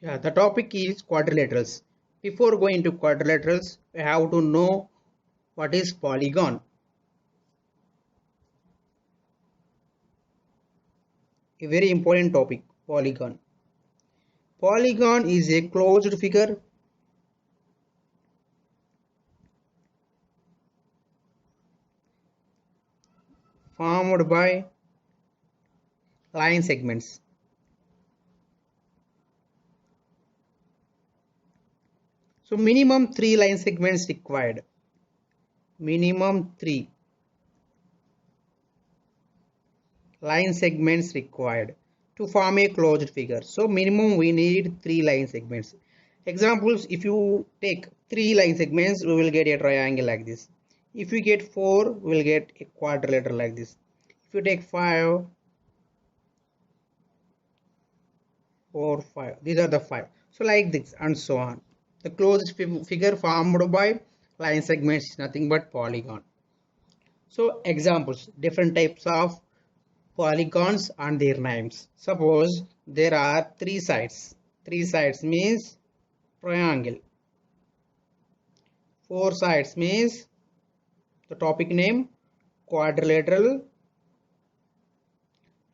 Yeah, the topic is quadrilaterals. Before going to quadrilaterals, we have to know what is polygon. A very important topic, polygon. Polygon is a closed figure formed by line segments. So minimum 3 line segments required. Minimum 3 line segments required to form a closed figure. So minimum we need 3 line segments. Examples, if you take 3 line segments, we will get a triangle like this. If we get 4, we will get a quadrilateral like this. If you take 5, 4, 5, these are the 5. So like this and so on. The closed figure formed by line segments is nothing but polygon. So examples, different types of polygons and their names. Suppose there are 3 sides. 3 sides means triangle. 4 sides means the topic name quadrilateral,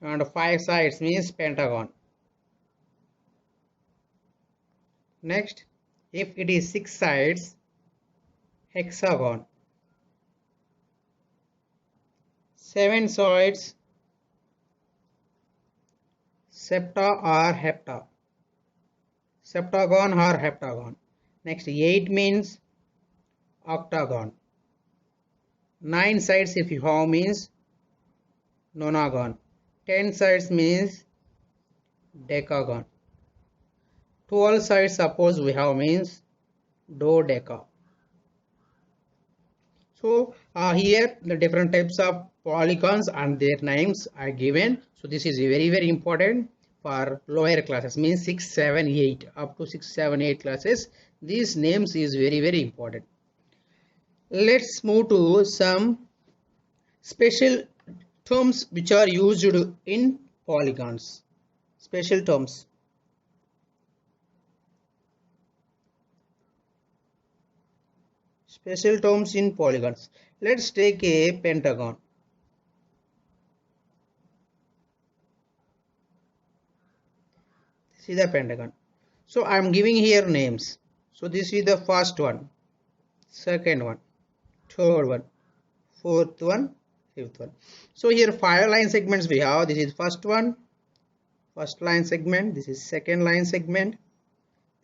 and 5 sides means pentagon. Next, if it is 6 sides, hexagon. 7 sides, septa or hepta. Septagon or heptagon. Next, 8 means octagon. 9 sides if you have means nonagon. 10 sides means decagon. 12 sides suppose we have means dodeca. So here the different types of polygons and their names are given. So this is very important for lower classes, means 6, 7, 8, up to 6, 7, 8 classes. These names is very important. Let's move to some special terms which are used in polygons. Special terms. Special terms in polygons. Let's take a pentagon. See the pentagon. So I am giving here names. So this is the first one, second one, third one, fourth one, fifth one. So here 5 line segments we have. This is first one, first line segment. This is second line segment.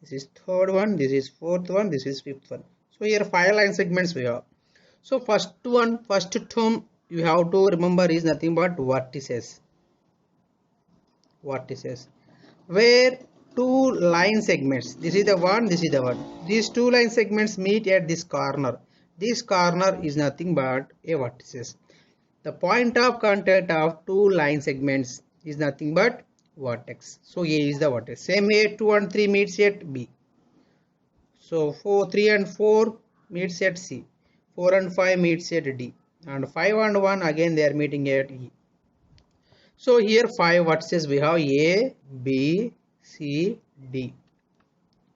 This is third one. This is fourth one. This is fifth one. So here 5 line segments we have. So first term you have to remember is nothing but vertices. Vertices. Where 2 line segments, this is the one, this is the one. These 2 line segments meet at this corner. This corner is nothing but a vertices. The point of contact of 2 line segments is nothing but vertex. So A is the vertex. Same way 2 and 3 meets at B. So 3 and 4 meets at C. 4 and 5 meets at D. And 5 and 1 again they are meeting at E. So here 5 vertices we have A, B, C, D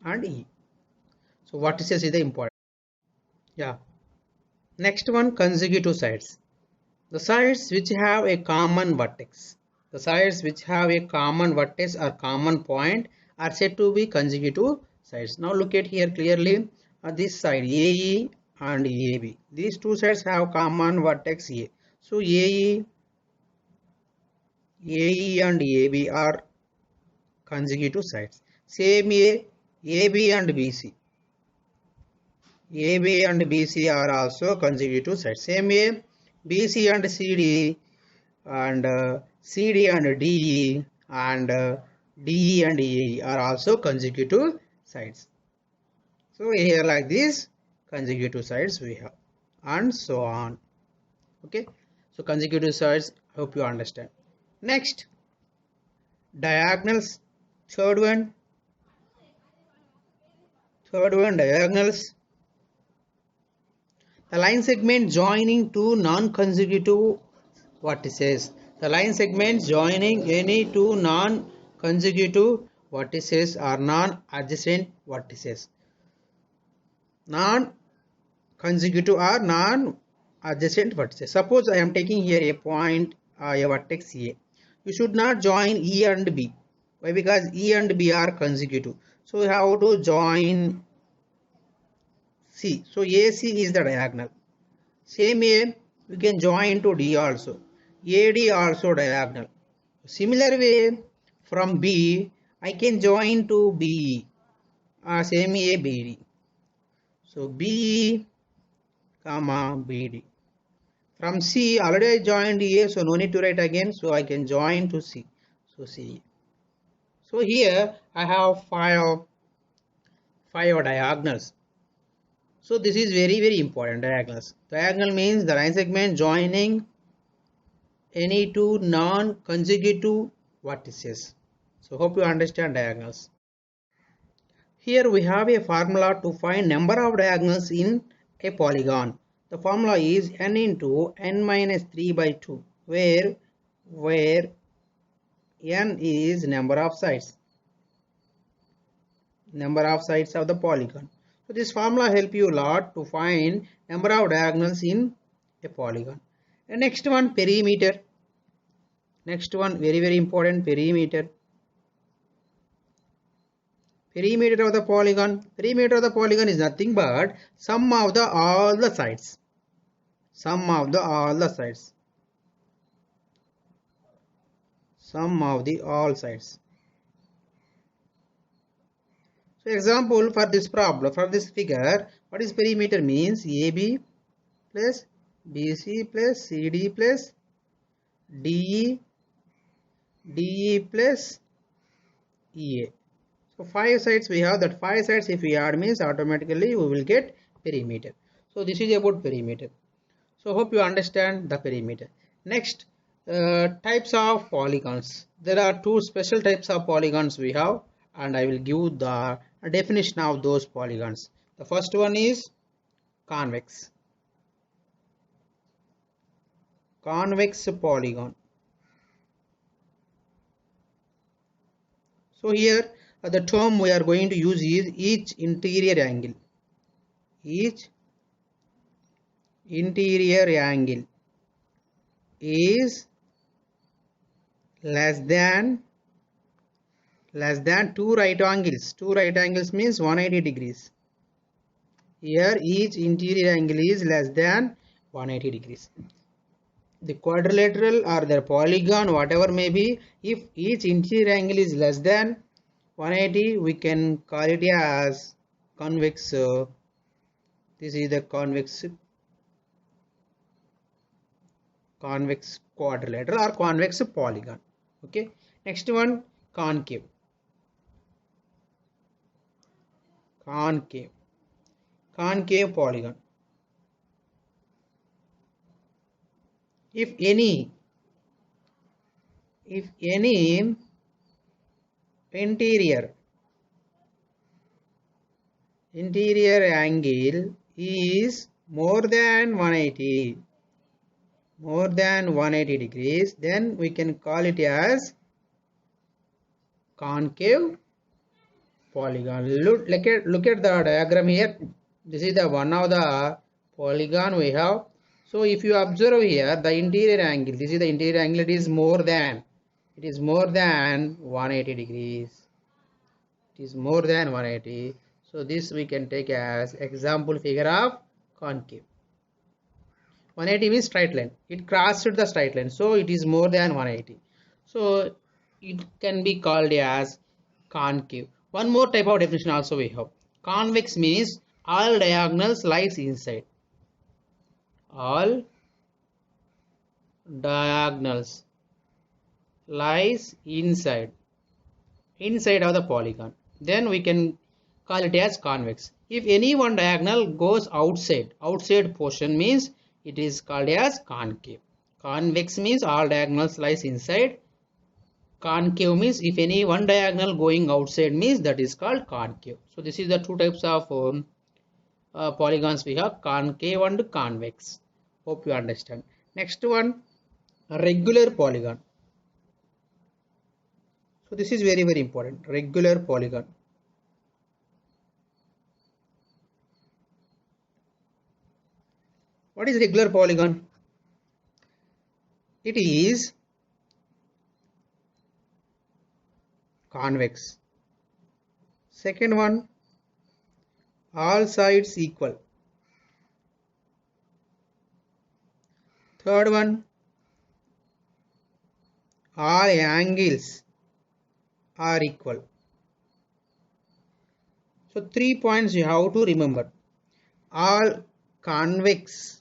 and E. So vertices is the important. Yeah. Next one, consecutive sides. The sides which have a common vertex. The sides which have a common vertex or common point are said to be consecutive sides. Now look at here clearly. This side AE and AB. These two sides have common vertex A. So AE and AB are consecutive sides. Same way AB and BC. AB and BC are also consecutive sides. Same way BC and CD and CD and DE and DE and EE are also consecutive sides. So here like this consecutive sides we have and so on. Okay, so consecutive sides, hope you understand. Next, diagonals. Third one diagonals. The line segment joining two non-consecutive vertices. The line segments joining any two non-consecutive vertices are non-adjacent vertices. Non-consecutive or non-adjacent vertices. Suppose I am taking here a point, a vertex A. You should not join E and B. Why? Because E and B are consecutive. So we have to join C. So AC is the diagonal. Same way, we can join to D also. AD also diagonal. Similar way, from B, I can join to BE. Same way, BD. So BE, comma, BD. From C, already I joined A, so no need to write again. So I can join to C. So C. So here I have five diagonals. So this is very important, diagonals. Diagonal means the line segment joining any two non-consecutive vertices. So hope you understand diagonals. Here we have a formula to find number of diagonals in a polygon. The formula is n into n minus 3 by 2, where n is number of sides of the polygon. So this formula help you a lot to find number of diagonals in a polygon. And next one, perimeter. Next one, very important, perimeter. Perimeter of the polygon. Perimeter of the polygon is nothing but sum of all the sides. Sum of all sides. So example for this problem, for this figure, what is perimeter means? AB plus BC plus CD plus DE plus EA. So 5 sides we have, that 5 sides if we add means automatically we will get perimeter. So this is about perimeter. So hope you understand the perimeter. Next, types of polygons. There are two special types of polygons we have, and I will give the definition of those polygons. The first one is convex. Convex polygon. So here the term we are going to use is each interior angle. Each interior angle is less than two right angles. Two right angles means 180 degrees. Here each interior angle is less than 180 degrees. The quadrilateral or the polygon, whatever may be, if each interior angle is less than 180, we can call it as convex. This is the convex quadrilateral or convex polygon. Okay. Next one, concave. Concave polygon. If any interior angle is more than 180 degrees, then we can call it as concave polygon. Look at the diagram here. This is the one of the polygon we have. So if you observe here the interior angle, this is the interior angle, it is more than 180 degrees. It is more than 180. So this we can take as example figure of concave. 180 means straight line. It crossed the straight line. So it is more than 180. So it can be called as concave. One more type of definition also we have. Convex means all diagonals lies inside. All diagonals lies inside of the polygon. Then we can call it as convex. If any one diagonal goes outside portion means it is called as concave. Convex means all diagonals lies inside. Concave means if any one diagonal going outside means that is called concave. So this is the two types of polygons we have, concave and convex. Hope you understand. Next one, regular polygon. So this is very important. Regular polygon. What is regular polygon? It is convex. Second one, all sides equal. Third one, all angles are equal. So 3 points you have to remember. All convex,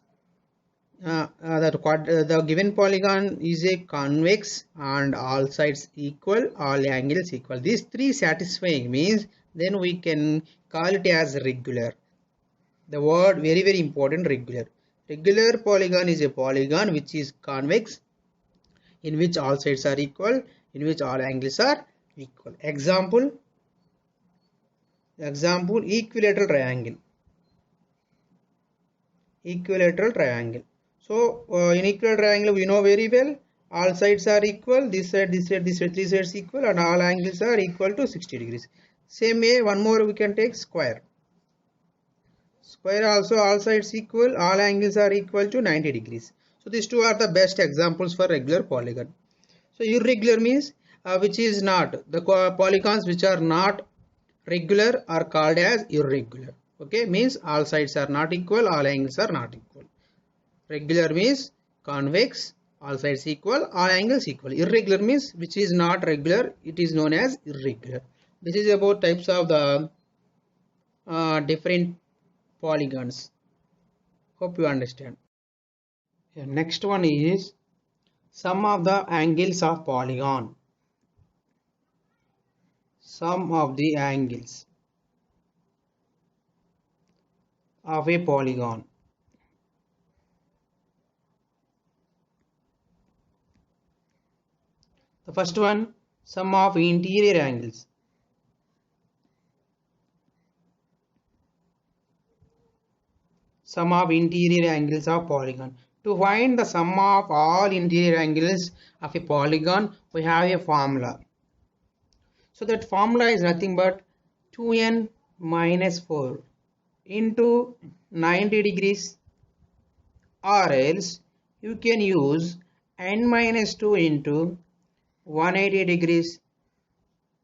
the given polygon is a convex and all sides equal, all angles equal. These three satisfying means then we can call it as regular. The word very important, regular. Regular polygon is a polygon which is convex, in which all sides are equal, in which all angles are equal. Example equilateral triangle. Equilateral triangle. So in equilateral triangle we know very well all sides are equal, this side, this side, this side, three sides equal, and all angles are equal to 60 degrees. Same way, one more we can take square. Square also all sides equal, all angles are equal to 90 degrees. So these two are the best examples for regular polygon. So irregular means which is not, the polygons which are not regular are called as irregular. Okay, means all sides are not equal, all angles are not equal. Regular means convex, all sides equal, all angles equal. Irregular means which is not regular, it is known as irregular. This is about types of the different polygons. Hope you understand. Next one is sum of the angles of polygon. Sum of the angles of a polygon. The first one, sum of interior angles. Sum of interior angles of polygon. To find the sum of all interior angles of a polygon, we have a formula. So that formula is nothing but 2n minus 4 into 90 degrees, or else you can use n minus 2 into 180 degrees.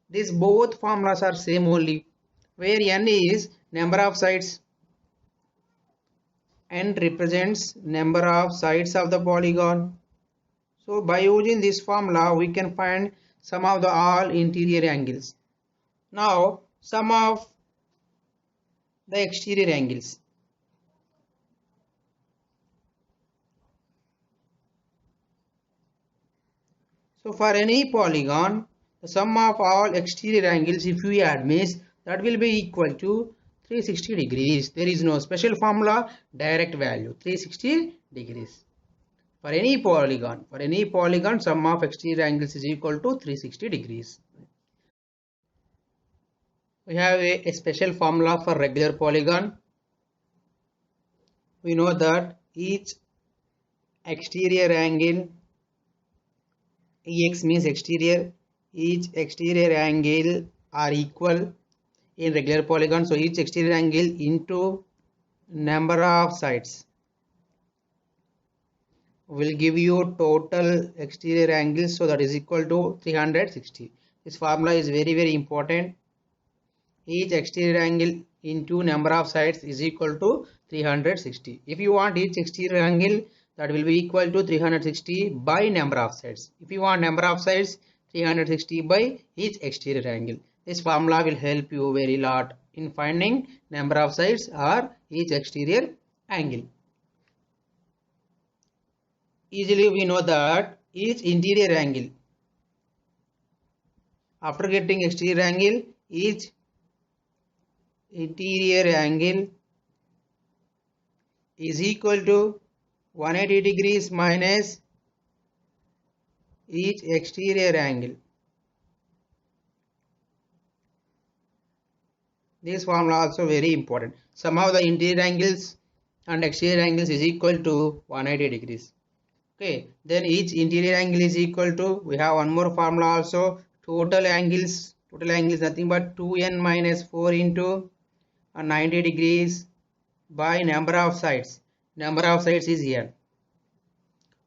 These both formulas are same only, where n is number of sides, n represents number of sides of the polygon. So by using this formula we can find sum of the all interior angles. Now sum of the exterior angles. So for any polygon, the sum of all exterior angles, if you add, means that will be equal to 360 degrees. There is no special formula, direct value 360 degrees. For any polygon, sum of exterior angles is equal to 360 degrees. We have a special formula for regular polygon. We know that each exterior angle, Ex means exterior, each exterior angle are equal in regular polygon. So each exterior angle into number of sides will give you total exterior angles, so that is equal to 360. This formula is very important. Each exterior angle into number of sides is equal to 360. If you want each exterior angle, that will be equal to 360 by number of sides. If you want number of sides, 360 by each exterior angle. This formula will help you very lot in finding number of sides or each exterior angle. Easily we know that each interior angle, after getting exterior angle, each interior angle is equal to 180 degrees minus each exterior angle. This formula also very important. Sum of the interior angles and exterior angles is equal to 180 degrees. Okay, then each interior angle is equal to, we have one more formula also, total angles nothing but 2n minus 4 into 90 degrees by number of sides is n.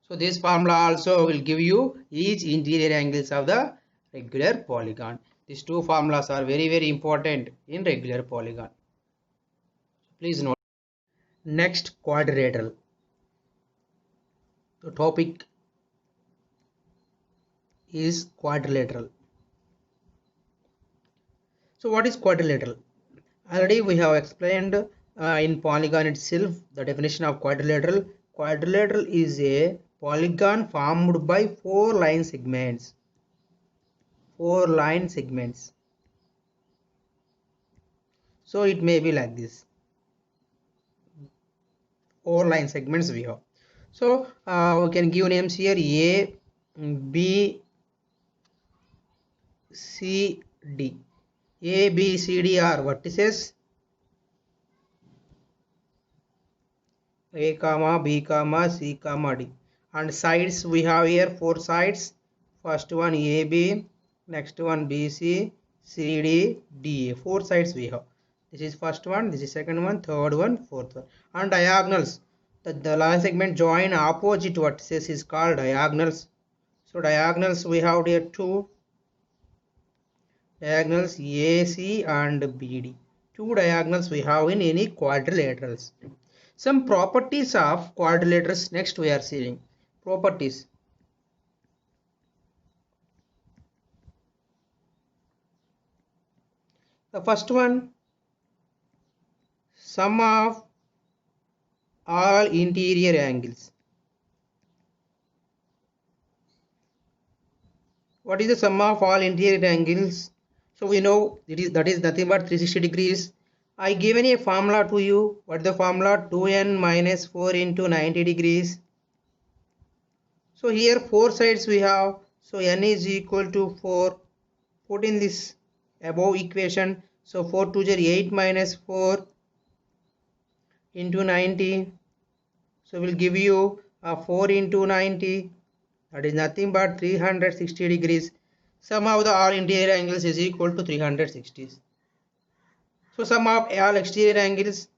So this formula also will give you each interior angles of the regular polygon. These two formulas are very important in regular polygon. Please note. Next, quadrilateral. The topic is quadrilateral. So what is quadrilateral? Already we have explained in polygon itself the definition of quadrilateral. Quadrilateral is a polygon formed by four line segments. So it may be like this. 4 line segments we have. So we can give names here A, B, C, D. A, B, C, D are vertices. A, B, C, D. And sides we have here 4 sides. First one AB, next one BC, CD, DA. 4 sides we have. This is first one, this is second one, third one, fourth one. And diagonals. The line segment join opposite vertices is called diagonals. So diagonals we have here 2 diagonals AC and BD. 2 diagonals we have in any quadrilaterals. Some properties of quadrilaterals next we are seeing. Properties. The first one, sum of all interior angles. What is the sum of all interior angles? So we know that is nothing but 360 degrees. I given a formula to you. What is the formula? 2n minus 4 into 90 degrees. So here 4 sides we have. So n is equal to 4. Put in this above equation. So 4 to 8 minus 4 into 90. So will give you 4 into 90. That is nothing but 360 degrees. Sum of the all interior angles is equal to 360. So sum of all exterior angles,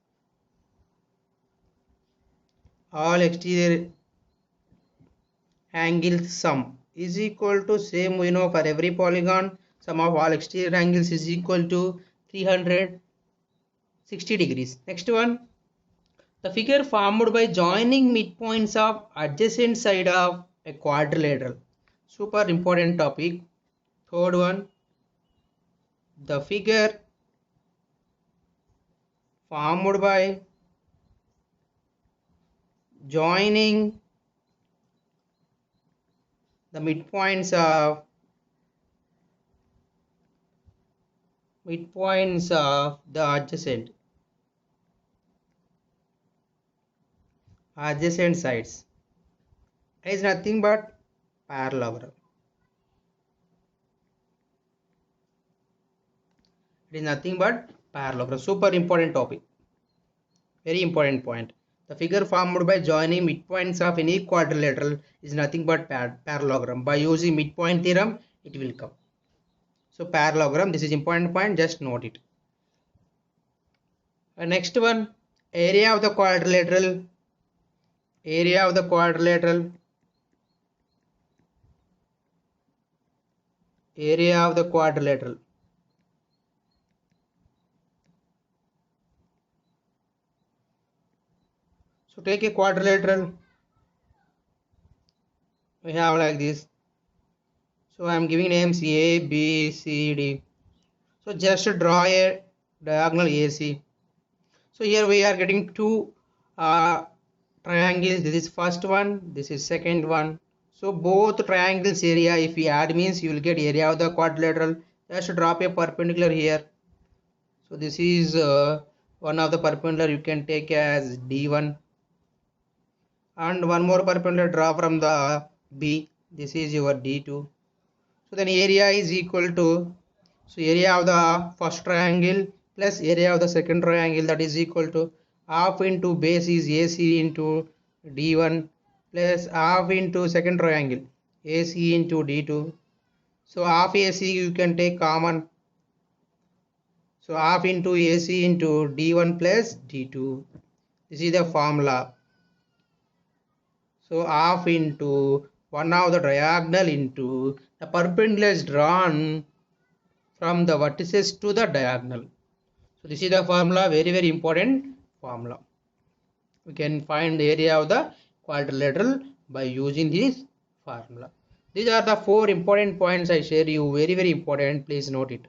sum is equal to, same we know for every polygon, sum of all exterior angles is equal to 360 degrees. Next one, the figure formed by joining midpoints of adjacent side of a quadrilateral. Super important topic. Third one, the figure formed by joining the midpoints of the adjacent sides is nothing but parallelogram. It is nothing but parallelogram. Super important topic. Very important point. The figure formed by joining midpoints of any quadrilateral is nothing but parallelogram. By using midpoint theorem, it will come. So parallelogram, this is important point, just note it. Next one, area of the quadrilateral. So take a quadrilateral. We have like this. So I am giving names A, B, C, D. So just draw a diagonal AC. So here we are getting two triangles. This is first one, this is second one. So both triangles area, if we add, means you will get area of the quadrilateral. Just drop a perpendicular here. So this is one of the perpendicular you can take as D1, and one more perpendicular draw from the B. This is your D2. So then area is equal to, so area of the first triangle plus area of the second triangle, that is equal to half into base is AC into D1 plus half into second triangle AC into D2. So half AC you can take common. So half into AC into D1 plus D2. This is the formula. So half into 1 of the diagonal into the perpendicular is drawn from the vertices to the diagonal. So this is the formula, very important formula. We can find the area of the quadrilateral by using this formula. These are the 4 important points I share you, very important, please note it.